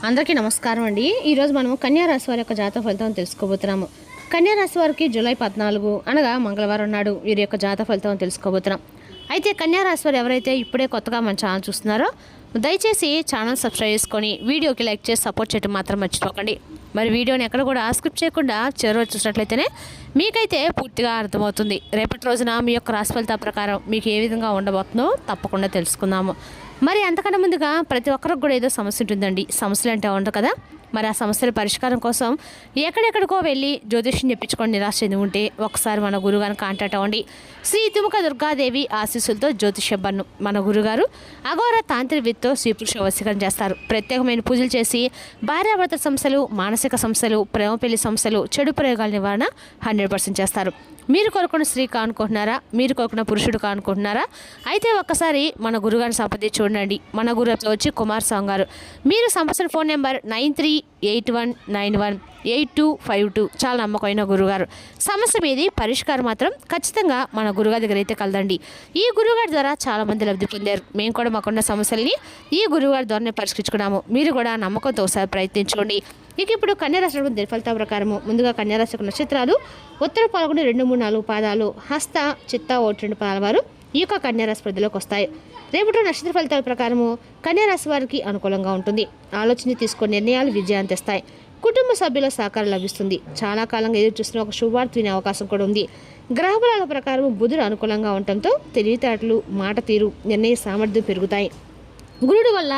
అందరికీ నమస్కారం అండి. ఈరోజు మనము కన్యా రాశి వారి యొక్క జాతక ఫలితం తెలుసుకోబోతున్నాము. కన్యా రాశి వారికి జూలై 14 అనగా మంగళవారం నాడు వీరి యొక్క జాతక ఫలితం తెలుసుకోబోతున్నాం. అయితే కన్యా రాశి వారు ఎవరైతే ఇప్పుడే కొత్తగా మన ఛానల్ చూస్తున్నారో దయచేసి ఛానల్ సబ్స్క్రైబ్ చేసుకొని వీడియోకి లైక్ చేసి సపోర్ట్ చేయడం మాత్రం మర్చిపోకండి. మరి వీడియోని ఎక్కడ కూడా స్కిప్ చేయకుండా చివరి చూసినట్లయితేనే మీకైతే పూర్తిగా అర్థమవుతుంది. రేపటి రోజున మీ యొక్క రాశి ఫలితాల ప్రకారం మీకు ఏ విధంగా ఉండబోతుందో తప్పకుండా తెలుసుకుందాము. మరి అంతకన్నా ముందుగా ప్రతి ఒక్కరికి కూడా ఏదో సమస్య ఉంటుందండి. సమస్యలు అంటే ఉండవు కదా. మరి ఆ సమస్యల పరిష్కారం కోసం ఎక్కడెక్కడికో వెళ్ళి జ్యోతిష్యం చెప్పించుకొని నిరాశ చెంది ఉంటే ఒకసారి మన గురుగారిని కాంటాక్ట్ అవ్వండి. శ్రీ తుముక దుర్గాదేవి ఆశీస్సులతో జ్యోతిష్యబ్బన్ను మన గురుగారు అఘోర తాంత్రిక విత్తో స్త్రీ పురుష వశీకరణ చేస్తారు. ప్రత్యేకమైన పూజలు చేసి భార్యాభర్త సమస్యలు, మానసిక సమస్యలు, ప్రేమ పెళ్లి సమస్యలు, చెడు ప్రయోగాల నివారణ 100% చేస్తారు. మీరు కోరుకున్న స్త్రీ కానుకుంటున్నారా? మీరు కోరుకున్న పురుషుడు కానుకుంటున్నారా? అయితే ఒక్కసారి మన గురుగారిని సంప్రదించి చూడండి. మన గురువుతో వచ్చి కుమార్ స్వామి గారు. మీరు సంప్రదించిన ఫోన్ నెంబర్ 9381918252. చాలా నమ్మకమైన గురుగారు. సమస్య మీది పరిష్కారం మాత్రం ఖచ్చితంగా మన గురుగారి దగ్గర అయితే కలదండి. ఈ గురుగారి ద్వారా చాలామంది లబ్ధి పొందారు. మేము కూడా మాకున్న సమస్యల్ని ఈ గురుగారి ద్వారానే పరిష్కరించుకున్నాము. మీరు కూడా నమ్మకంతో ఒకసారి ప్రయత్నించుకోండి. ఇక ఇప్పుడు కన్యారాశి ఫలితాల ప్రకారము ముందుగా కన్యారాశి నక్షత్రాలు ఉత్తర పాల్గొని 2, 3, 4 పాదాలు, హస్త, చిత్త, 1, 2 పాదాల వారు ఈ యొక్క కన్యారాశి పరిధిలోకి వస్తాయి. రేపటి నక్షత్ర ఫలితాల ప్రకారము కన్యారాశి వారికి అనుకూలంగా ఉంటుంది. ఆలోచన తీసుకునే నిర్ణయాలు విజయాన్ని తెస్తాయి. కుటుంబ సభ్యుల సహకారం లభిస్తుంది. చాలా కాలంగా ఎదురు చూస్తున్న ఒక శుభవార్త వినే అవకాశం కూడా ఉంది. గ్రహబలాల ప్రకారం బుధుడు అనుకూలంగా ఉండటంతో తెలివితేటలు, మాట తీరు, నిర్ణయ సామర్థ్యం పెరుగుతాయి. గురుడు వల్ల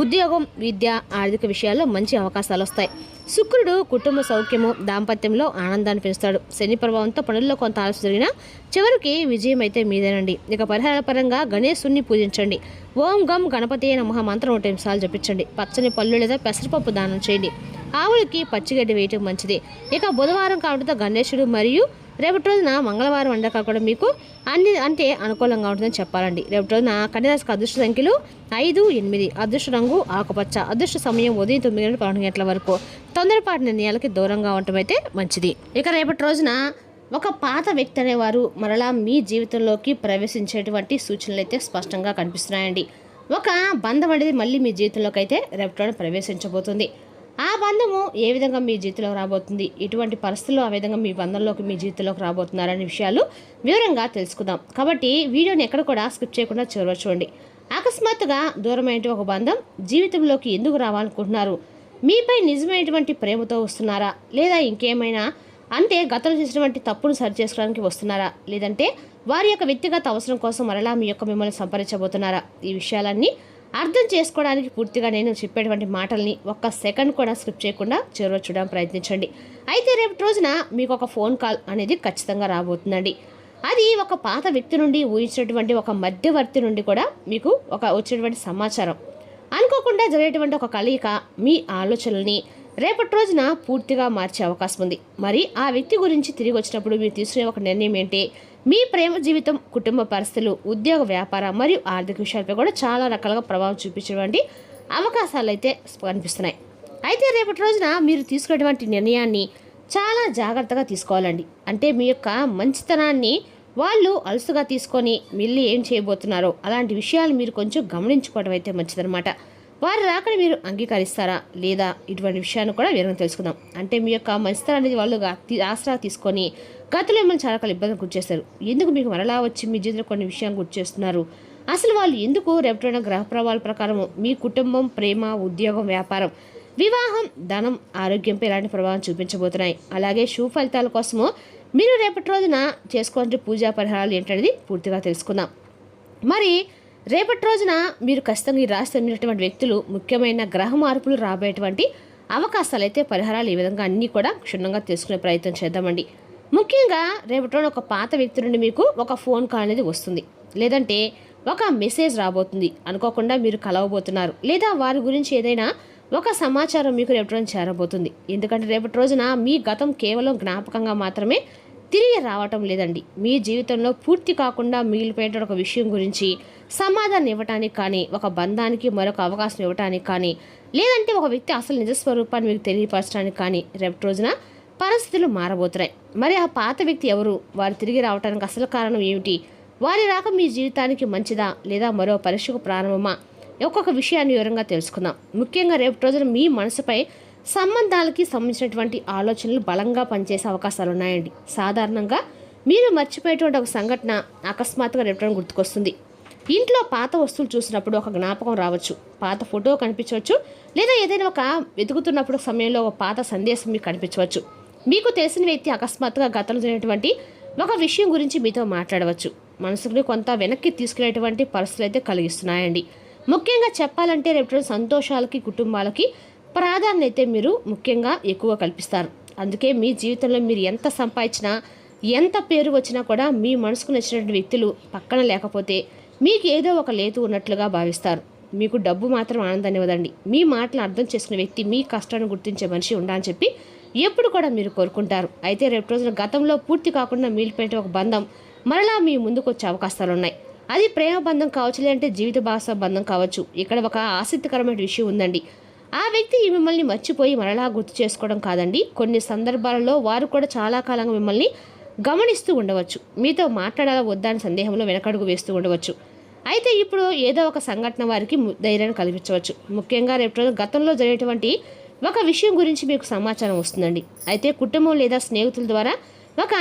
ఉద్యోగం, విద్య, ఆర్థిక విషయాల్లో మంచి అవకాశాలు వస్తాయి. శుక్రుడు కుటుంబ సౌఖ్యము, దాంపత్యంలో ఆనందాన్ని పెంచుతాడు. శని ప్రభావంతో పనుల్లో కొంత ఆలస్యం జరిగినా చివరికి విజయం అయితే మీదేనండి. ఇక పరిహారాల పరంగా గణేశుణ్ణి పూజించండి. ఓం గం గణపతి నమః మంత్రం 100 నిమిషాలు జపించండి. పచ్చని పళ్ళు లేదా పెసరపప్పు దానం చేయండి. ఆవులకి పచ్చిగడ్డి వేయటం మంచిది. ఇక బుధవారం కావడంతో గణేశుడు మరియు రేపటి రోజున మంగళవారం వండక కూడా మీకు అన్ని అంటే అనుకూలంగా ఉంటుందని చెప్పాలండి. రేపటి రోజున కన్యారాశికి అదృష్ట సంఖ్యలు 5, 8. అదృష్ట రంగు ఆకుపచ్చ. అదృష్ట సమయం ఉదయం 9 గంటల 12 గంటల వరకు. తొందరపాటు నిర్ణయాలకి దూరంగా ఉండటం అయితే మంచిది. ఇక రేపటి రోజున ఒక పాత వ్యక్తి అనేవారు మరలా మీ జీవితంలోకి ప్రవేశించేటువంటి సూచనలు అయితే స్పష్టంగా కనిపిస్తున్నాయండి. ఒక బంధం అనేది మళ్ళీ మీ జీవితంలోకి అయితే రేపటి రోజున ప్రవేశించబోతుంది. ఆ బంధము ఏ విధంగా మీ జీవితంలోకి రాబోతుంది, ఇటువంటి పరిస్థితుల్లో ఆ విధంగా మీ బంధంలోకి మీ జీవితంలోకి రాబోతున్నారనే విషయాలు వివరంగా తెలుసుకుందాం. కాబట్టి వీడియోని ఎక్కడ కూడా స్కిప్ చేయకుండా చివరి చూడండి. అకస్మాత్తుగా దూరమైన ఒక బంధం జీవితంలోకి ఎందుకు రావాలనుకుంటున్నారు? మీపై నిజమైనటువంటి ప్రేమతో వస్తున్నారా, లేదా ఇంకేమైనా అంటే గతంలో చేసినటువంటి తప్పును సరిచేసుకోవడానికి వస్తున్నారా, లేదంటే వారి యొక్క వ్యక్తిగత అవసరం కోసం మరలా మీ యొక్క మిమ్మల్ని సంప్రదించబోతున్నారా? ఈ విషయాలన్నీ అర్థం చేసుకోవడానికి పూర్తిగా నేను చెప్పేటువంటి మాటల్ని ఒక్క సెకండ్ కూడా స్కిప్ చేయకుండా చివరి చూడడానికి ప్రయత్నించండి. అయితే రేపటి రోజున మీకు ఒక ఫోన్ కాల్ అనేది ఖచ్చితంగా రాబోతుందండి. అది ఒక పాత వ్యక్తి నుండి ఊహించినటువంటి ఒక మధ్యవర్తి నుండి కూడా మీకు వచ్చేటువంటి సమాచారం. అనుకోకుండా జరిగేటువంటి ఒక కలయిక మీ ఆలోచనల్ని రేపటి రోజున పూర్తిగా మార్చే అవకాశం ఉంది. మరి ఆ వ్యక్తి గురించి తిరిగి వచ్చినప్పుడు మీరు తీసుకునే ఒక నిర్ణయం ఏంటి? మీ ప్రేమ జీవితం, కుటుంబ పరిస్థితులు, ఉద్యోగ, వ్యాపార మరియు ఆర్థిక విషయాలపై కూడా చాలా రకాలుగా ప్రభావం చూపించేటువంటి అవకాశాలు అయితే కనిపిస్తున్నాయి. అయితే రేపటి రోజున మీరు తీసుకునేటువంటి నిర్ణయాన్ని చాలా జాగ్రత్తగా తీసుకోవాలండి. అంటే మీ యొక్క మంచితనాన్ని వాళ్ళు అలసుగా తీసుకొని మళ్ళీ ఏం చేయబోతున్నారో అలాంటి విషయాలు మీరు కొంచెం గమనించుకోవడం అయితే మంచిదన్నమాట. వారి రాకని మీరు అంగీకరిస్తారా లేదా, ఇటువంటి విషయాన్ని కూడా వివరంగా తెలుసుకుందాం. అంటే మీ యొక్క మంచితనం అనేది వాళ్ళు ఆసరా తీసుకొని గతంలో మిమ్మల్ని చాలా రకాల ఇబ్బందులు గురి చేస్తారు. ఎందుకు మీకు మరలా వచ్చి మీ జీవితంలో కొన్ని విషయాన్ని గుర్తు చేస్తున్నారు? అసలు వాళ్ళు ఎందుకు రేపటి గ్రహ ప్రభావాల ప్రకారం మీ కుటుంబం, ప్రేమ, ఉద్యోగం, వ్యాపారం, వివాహం, ధనం, ఆరోగ్యంపై ఎలాంటి ప్రభావం చూపించబోతున్నాయి? అలాగే శుభ ఫలితాల కోసము మీరు రేపటి రోజున చేసుకోవాల్సిన పూజా పరిహారాలు ఏంటనేది పూర్తిగా తెలుసుకుందాం. మరి రేపటి రోజున మీరు ఖచ్చితంగా ఈ రాశి చెందినటువంటి వ్యక్తులు ముఖ్యమైన గ్రహ మార్పులు రాబోయేటువంటి అవకాశాలు అయితే పరిహారాలు ఈ విధంగా అన్నీ కూడా క్షుణ్ణంగా తెలుసుకునే ప్రయత్నం చేద్దామండి. ముఖ్యంగా రేపటి రోజున ఒక పాత వ్యక్తి నుండి మీకు ఒక ఫోన్ కాల్ అనేది వస్తుంది, లేదంటే ఒక మెసేజ్ రాబోతుంది. అనుకోకుండా మీరు కలవబోతున్నారు, లేదా వారి గురించి ఏదైనా ఒక సమాచారం మీకు రేపటి రోజున చేరబోతుంది. ఎందుకంటే రేపటి రోజున మీ గతం కేవలం జ్ఞాపకంగా మాత్రమే తిరిగి రావటం లేదండి. మీ జీవితంలో పూర్తి కాకుండా మిగిలిపోయిన ఒక విషయం గురించి సమాధానం ఇవ్వటానికి కానీ, ఒక బంధానికి మరొక అవకాశం ఇవ్వటానికి కానీ, లేదంటే ఒక వ్యక్తి అసలు నిజస్వరూపాన్ని మీకు తెలియపరచడానికి కానీ రేపటి రోజున పరిస్థితులు మారబోతున్నాయి. మరి ఆ పాత వ్యక్తి ఎవరు? వారు తిరిగి రావడానికి అసలు కారణం ఏమిటి? వారి రాక మీ జీవితానికి మంచిదా, లేదా మరో పరీక్షకు ప్రారంభమా? ఒక్కొక్క విషయాన్ని వివరంగా తెలుసుకుందాం. ముఖ్యంగా రేపు రోజున మీ మనసుపై సంబంధాలకి సంబంధించినటువంటి ఆలోచనలు బలంగా పనిచేసే అవకాశాలు ఉన్నాయండి. సాధారణంగా మీరు మర్చిపోయేటువంటి ఒక సంఘటన అకస్మాత్తుగా రేపు గుర్తుకొస్తుంది. ఇంట్లో పాత వస్తువులు చూసినప్పుడు ఒక జ్ఞాపకం రావచ్చు, పాత ఫోటో కనిపించవచ్చు, లేదా ఏదైనా ఒక వెతుకుతున్నప్పుడు సమయంలో ఒక పాత సందేశం మీకు కనిపించవచ్చు. మీకు తెలిసిన వ్యక్తి అకస్మాత్తుగా గతంలో జరిగినటువంటి ఒక విషయం గురించి మీతో మాట్లాడవచ్చు. మనసుని కొంత వెనక్కి తీసుకునేటువంటి పరిస్థితులు అయితే కలిగిస్తున్నాయండి. ముఖ్యంగా చెప్పాలంటే రేపు సంతోషాలకి కుటుంబాలకి ప్రాధాన్యత మీరు ముఖ్యంగా ఎక్కువ కల్పిస్తారు. అందుకే మీ జీవితంలో మీరు ఎంత సంపాదించినా ఎంత పేరు వచ్చినా కూడా మీ మనసుకు నచ్చినటువంటి వ్యక్తులు పక్కన లేకపోతే మీకు ఏదో ఒక లేతు ఉన్నట్లుగా భావిస్తారు. మీకు డబ్బు మాత్రం ఆనందాన్ని ఇవ్వదండి. మీ మాటలు అర్థం చేసుకునే వ్యక్తి, మీ కష్టాన్ని గుర్తించే మనిషి ఉండాలని చెప్పి ఎప్పుడు కూడా మీరు కోరుకుంటారు. అయితే రేపు రోజున గతంలో పూర్తి కాకుండా మిగిలిపోయే ఒక బంధం మరలా మీ ముందుకు వచ్చే అవకాశాలు ఉన్నాయి. అది ప్రేమ బంధం కావచ్చు, లేదంటే జీవిత భాష బంధం కావచ్చు. ఇక్కడ ఒక ఆసక్తికరమైన విషయం ఉందండి. ఆ వ్యక్తి మిమ్మల్ని మర్చిపోయి మరలా గుర్తు చేసుకోవడం కాదండి, కొన్ని సందర్భాలలో వారు కూడా చాలా కాలంగా మిమ్మల్ని గమనిస్తూ ఉండవచ్చు. మీతో మాట్లాడాలా వద్దా అని సందేహంలో వెనకడుగు వేస్తూ ఉండవచ్చు. అయితే ఇప్పుడు ఏదో ఒక సంఘటన వారికి ధైర్యాన్ని కల్పించవచ్చు. ముఖ్యంగా రేపు రోజు గతంలో జరిగేటువంటి ఒక విషయం గురించి మీకు సమాచారం వస్తుందండి. అయితే కుటుంబం లేదా స్నేహితుల ద్వారా ఒక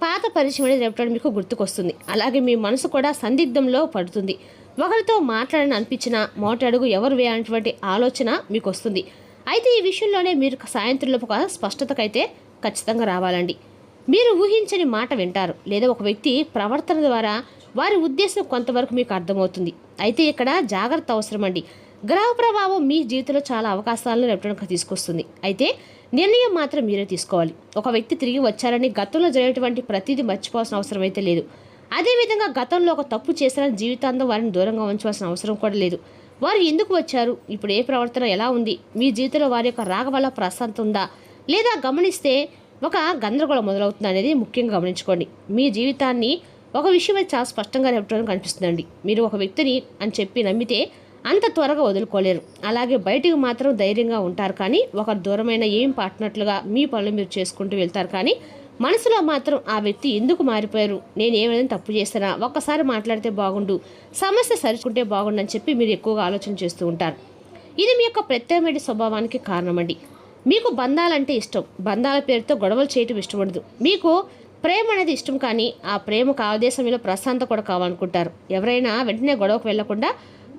పాత పరిచయం అనేది రేపు మీకు గుర్తుకొస్తుంది. అలాగే మీ మనసు కూడా సందిగ్ధంలో పడుతుంది. ఒకరితో మాట్లాడని అనిపించిన మొదటి అడుగు ఎవరు వేయాలనేటువంటి ఆలోచన మీకు వస్తుంది. అయితే ఈ విషయంలోనే మీరు సాయంత్రంలో ఒక స్పష్టతకైతే ఖచ్చితంగా రావాలండి. మీరు ఊహించని మాట వింటారు, లేదా ఒక వ్యక్తి ప్రవర్తన ద్వారా వారి ఉద్దేశం కొంతవరకు మీకు అర్థమవుతుంది. అయితే ఇక్కడ జాగ్రత్త అవసరం అండి. గ్రహ ప్రభావం మీ జీవితంలో చాలా అవకాశాలను రేపటికి తీసుకొస్తుంది. అయితే నిర్ణయం మాత్రం మీరే తీసుకోవాలి. ఒక వ్యక్తి తిరిగి వచ్చారని గతంలో జరిగేటువంటి ప్రతిదీ మర్చిపోవాల్సిన అవసరం అయితే లేదు. అదేవిధంగా గతంలో ఒక తప్పు చేసిన జీవితాంతం వారిని దూరంగా ఉంచవలసిన అవసరం కూడా లేదు. వారు ఎందుకు వచ్చారు, ఇప్పుడు ఏ ప్రవర్తన ఎలా ఉంది, మీ జీవితంలో వారి యొక్క రాక వల్ల ప్రశాంతం ఉందా లేదా గమనిస్తే ఒక గందరగోళం మొదలవుతుంది అనేది ముఖ్యంగా గమనించుకోండి. మీ జీవితాన్ని ఒక విషయం అయితే చాలా స్పష్టంగా రేపటి కనిపిస్తుందండి. మీరు ఒక వ్యక్తిని అని చెప్పి నమ్మితే అంత త్వరగా వదులుకోలేరు. అలాగే బయటికి మాత్రం ధైర్యంగా ఉంటారు, కానీ ఒక దూరమైన ఏం పాటినట్లుగా మీ పనులు మీరు చేసుకుంటూ వెళ్తారు. కానీ మనసులో మాత్రం ఆ వ్యక్తి ఎందుకు మారిపోయారు, నేను ఏమైనా తప్పు చేస్తానా, ఒక్కసారి మాట్లాడితే బాగుండు, సమస్య సరిచుకుంటే బాగుండు అని చెప్పి మీరు ఎక్కువగా ఆలోచన చేస్తూ ఉంటారు. ఇది మీ యొక్క ప్రత్యేకమైన స్వభావానికి కారణమండి. మీకు బంధాలంటే ఇష్టం, బంధాల పేరుతో గొడవలు చేయటం ఇష్టం ఉండదు. మీకు ప్రేమ అనేది ఇష్టం, కానీ ఆ ప్రేమకు ఆదేశంలో ప్రశాంతత కూడా కావాలనుకుంటారు. ఎవరైనా వెంటనే గొడవకు వెళ్లకుండా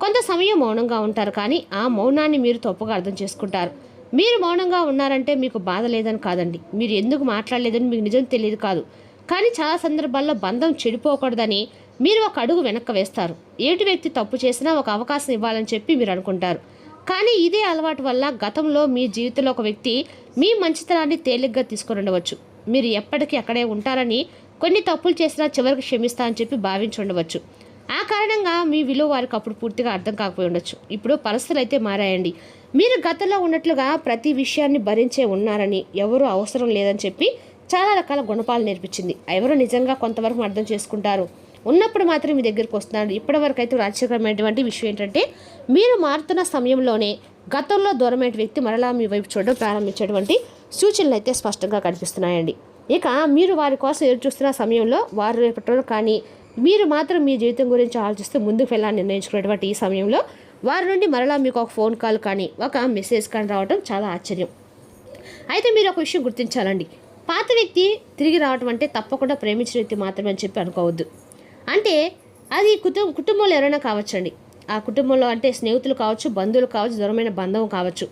కొంత సమయం మౌనంగా ఉంటారు, కానీ ఆ మౌనాన్ని మీరు తప్పుగా అర్థం చేసుకుంటారు. మీరు మౌనంగా ఉన్నారంటే మీకు బాధ లేదని కాదండి, మీరు ఎందుకు మాట్లాడలేదని మీకు నిజం తెలియదు కాదు. కానీ చాలా సందర్భాల్లో బంధం చెడిపోకూడదని మీరు ఒక అడుగు వెనక్కి వేస్తారు. ఏటి వ్యక్తి తప్పు చేసినా ఒక అవకాశం ఇవ్వాలని చెప్పి మీరు అనుకుంటారు. కానీ ఇదే అలవాటు వల్ల గతంలో మీ జీవితంలో ఒక వ్యక్తి మీ మంచితనాన్ని తేలిగ్గా తీసుకొని ఉండవచ్చు. మీరు ఎప్పటికీ అక్కడే ఉంటారని, కొన్ని తప్పులు చేసినా చివరికి క్షమిస్తా అని చెప్పి భావించి ఉండవచ్చు. ఆ కారణంగా మీ విలువ వారికి అప్పుడు పూర్తిగా అర్థం కాకపోయి ఉండొచ్చు. ఇప్పుడు పరిస్థితులు అయితే మారాయండి. మీరు గతంలో ఉన్నట్లుగా ప్రతి విషయాన్ని భరించే ఉన్నారని, ఎవరు అవసరం లేదని చెప్పి చాలా రకాల గుణపాలు నేర్పించింది. ఎవరు నిజంగా కొంతవరకు అర్థం చేసుకుంటారు, ఉన్నప్పుడు మాత్రం మీ దగ్గరికి వస్తున్నారు. ఇప్పటివరకు అయితే ఆశ్చర్యకరమైనటువంటి విషయం ఏంటంటే, మీరు మారుతున్న సమయంలోనే గతంలో దూరమైన వ్యక్తి మరలా మీ వైపు చూడడం ప్రారంభించేటువంటి సూచనలు అయితే స్పష్టంగా కనిపిస్తున్నాయండి. ఇక మీరు వారి కోసం ఎదురు చూస్తున్న సమయంలో వారు రేపటి కానీ మీరు మాత్రం మీ జీవితం గురించి ఆలోచిస్తూ ముందుకు వెళ్ళాలని నిర్ణయించుకునేటువంటి ఈ సమయంలో వారి నుండి మరలా మీకు ఒక ఫోన్ కాల్ కానీ ఒక మెసేజ్ కానీ రావడం చాలా ఆశ్చర్యం. అయితే మీరు ఒక విషయం గుర్తించాలండి. పాత వ్యక్తి తిరిగి రావడం అంటే తప్పకుండా ప్రేమించిన వ్యక్తి మాత్రమే అని చెప్పి అనుకోవద్దు. అంటే అది కుటుంబంలో ఎవరైనా కావచ్చండి. ఆ కుటుంబంలో అంటే స్నేహితులు కావచ్చు, బంధువులు కావచ్చు, దూరమైన బంధం కావచ్చు,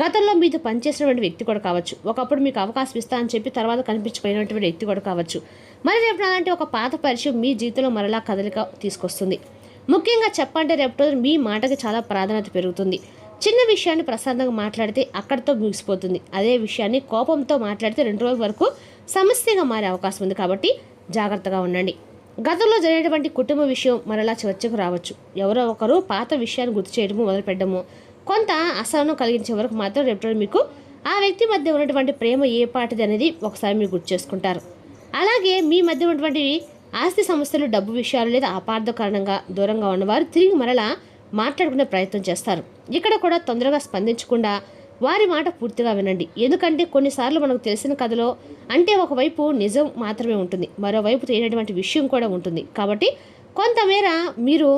గతంలో మీతో పనిచేసినటువంటి వ్యక్తి కూడా కావచ్చు, ఒకప్పుడు మీకు అవకాశం ఇస్తా అని చెప్పి తర్వాత కనిపించిపోయినటువంటి వ్యక్తి కూడా కావచ్చు. మరి రేపు అలాంటి ఒక పాత పరిచయం మీ జీవితంలో మరలా కదలిక తీసుకొస్తుంది. ముఖ్యంగా చెప్పంటే రేపు రోజు మీ మాటకి చాలా ప్రాధాన్యత పెరుగుతుంది. చిన్న విషయాన్ని ప్రశాంతంగా మాట్లాడితే అక్కడితో ముగిసిపోతుంది. అదే విషయాన్ని కోపంతో మాట్లాడితే 2 రోజుల వరకు సమస్యగా మారే అవకాశం ఉంది. కాబట్టి జాగ్రత్తగా ఉండండి. గతంలో జరిగేటువంటి కుటుంబ విషయం మరలా చర్చకు రావచ్చు. ఎవరో ఒకరు పాత విషయాన్ని గుర్తు చేయడము మొదలుపెట్టడము కొంత అసహనం కలిగించే వరకు మాత్రం రేపు మీకు ఆ వ్యక్తి మధ్య ఉన్నటువంటి ప్రేమ ఏ పాటిది అనేది ఒకసారి మీరు గుర్తు చేసుకుంటారు. అలాగే మీ మధ్య ఉన్నటువంటి ఆస్తి సమస్యలు, డబ్బు విషయాలు లేదా అపార్థ కారణంగా దూరంగా ఉన్నవారు తిరిగి మరలా మాట్లాడుకునే ప్రయత్నం చేస్తారు. ఇక్కడ కూడా తొందరగా స్పందించకుండా వారి మాట పూర్తిగా వినండి. ఎందుకంటే కొన్నిసార్లు మనకు తెలిసిన కథలో అంటే ఒకవైపు నిజం మాత్రమే ఉంటుంది, మరోవైపు తెలియనటువంటి విషయం కూడా ఉంటుంది. కాబట్టి కొంతమేర మీరు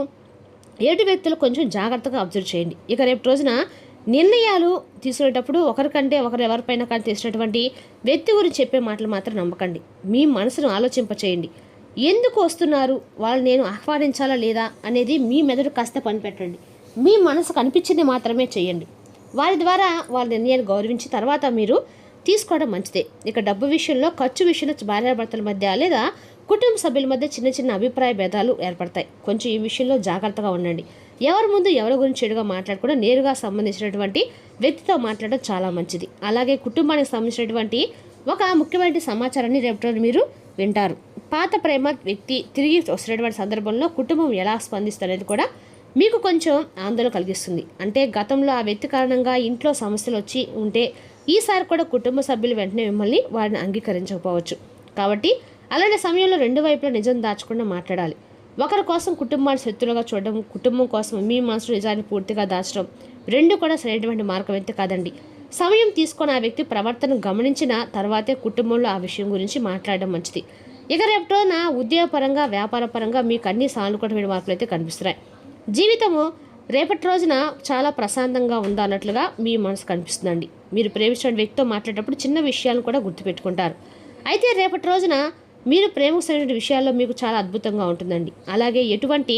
ఎదుటి వ్యక్తులు కొంచెం జాగ్రత్తగా అబ్జర్వ్ చేయండి. ఇక రేపు రోజున నిర్ణయాలు తీసుకునేటప్పుడు ఒకరికంటే ఒకరు ఎవరిపైన కానీ తీసినటువంటి వ్యక్తి గురించి చెప్పే మాటలు మాత్రం నమ్మకండి. మీ మనసును ఆలోచింపచేయండి. ఎందుకు వస్తున్నారు, వాళ్ళు నేను ఆహ్వానించాలా లేదా అనేది మీ మెదడు కాస్త పనిపెట్టండి. మీ మనసుకు అనిపించింది మాత్రమే చేయండి. వారి ద్వారా వాళ్ళ నిర్ణయాన్ని గౌరవించి తర్వాత మీరు తీసుకోవడం మంచిదే. ఇక డబ్బు విషయంలో, ఖర్చు విషయంలో భార్యాభర్తల మధ్య లేదా కుటుంబ సభ్యుల మధ్య చిన్న చిన్న అభిప్రాయ భేదాలు ఏర్పడతాయి. కొంచెం ఈ విషయంలో జాగ్రత్తగా ఉండండి. ఎవరి ముందు ఎవరి గురించి చెడుగా మాట్లాడకుండా నేరుగా సంబంధించినటువంటి వ్యక్తితో మాట్లాడడం చాలా మంచిది. అలాగే కుటుంబానికి సంబంధించినటువంటి ఒక ముఖ్యమైన సమాచారాన్ని రేపు మీరు వింటారు. పాత ప్రేమ వ్యక్తి తిరిగి వస్తున్నటువంటి సందర్భంలో కుటుంబం ఎలా స్పందిస్తుంది కూడా మీకు కొంచెం ఆందోళన కలిగిస్తుంది. అంటే గతంలో ఆ వ్యక్తి కారణంగా ఇంట్లో సమస్యలు వచ్చి ఉంటే ఈసారి కూడా కుటుంబ సభ్యులు వెంటనే మిమ్మల్ని వారిని అంగీకరించకపోవచ్చు. కాబట్టి అలాంటి సమయంలో రెండు వైపులా నిజం దాచకుండా మాట్లాడాలి. ఒకరి కోసం కుటుంబాన్ని శత్రులుగా చూడడం, కుటుంబం కోసం మీ మనసు నిజాన్ని పూర్తిగా దాచడం రెండు కూడా సరైనటువంటి మార్గం అయితే కాదండి. సమయం తీసుకొని ఆ వ్యక్తి ప్రవర్తన గమనించిన తర్వాతే కుటుంబంలో ఆ విషయం గురించి మాట్లాడడం మంచిది. ఇక రేపటో నా ఉద్యోగపరంగా, వ్యాపారపరంగా మీకు అన్ని సానుకూలమైన మార్పులు అయితే కనిపిస్తున్నాయి. జీవితము రేపటి రోజున చాలా ప్రశాంతంగా ఉందా అన్నట్లుగా మీ మనసు కనిపిస్తుందండి. మీరు ప్రేమించిన వ్యక్తితో మాట్లాడేటప్పుడు చిన్న విషయాలను కూడా గుర్తుపెట్టుకుంటారు. అయితే రేపటి రోజున మీరు ప్రేమకు సంబంధించిన విషయాల్లో మీకు చాలా అద్భుతంగా ఉంటుందండి. అలాగే ఎటువంటి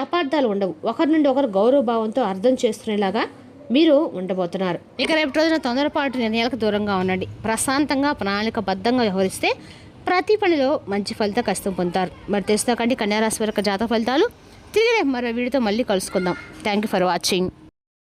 అపార్థాలు ఉండవు. ఒకరి నుండి ఒకరు గౌరవభావంతో అర్థం చేసుకునేలాగా మీరు ఉండబోతున్నారు. ఇక రేపటి రోజున తొందరపాటు నిర్ణయాలకు దూరంగా ఉండండి. ప్రశాంతంగా ప్రణాళికబద్ధంగా వ్యవహరిస్తే ప్రతి పనిలో మంచి ఫలితం ఖచ్చితంగా పొందుతారు. మరి తెలుసుకోకండి కన్యా రాశి వారి జాతక ఫలితాలు. తిరిగి రేపు మరో వీడియోతో మళ్ళీ కలుసుకుందాం. Thank you for watching.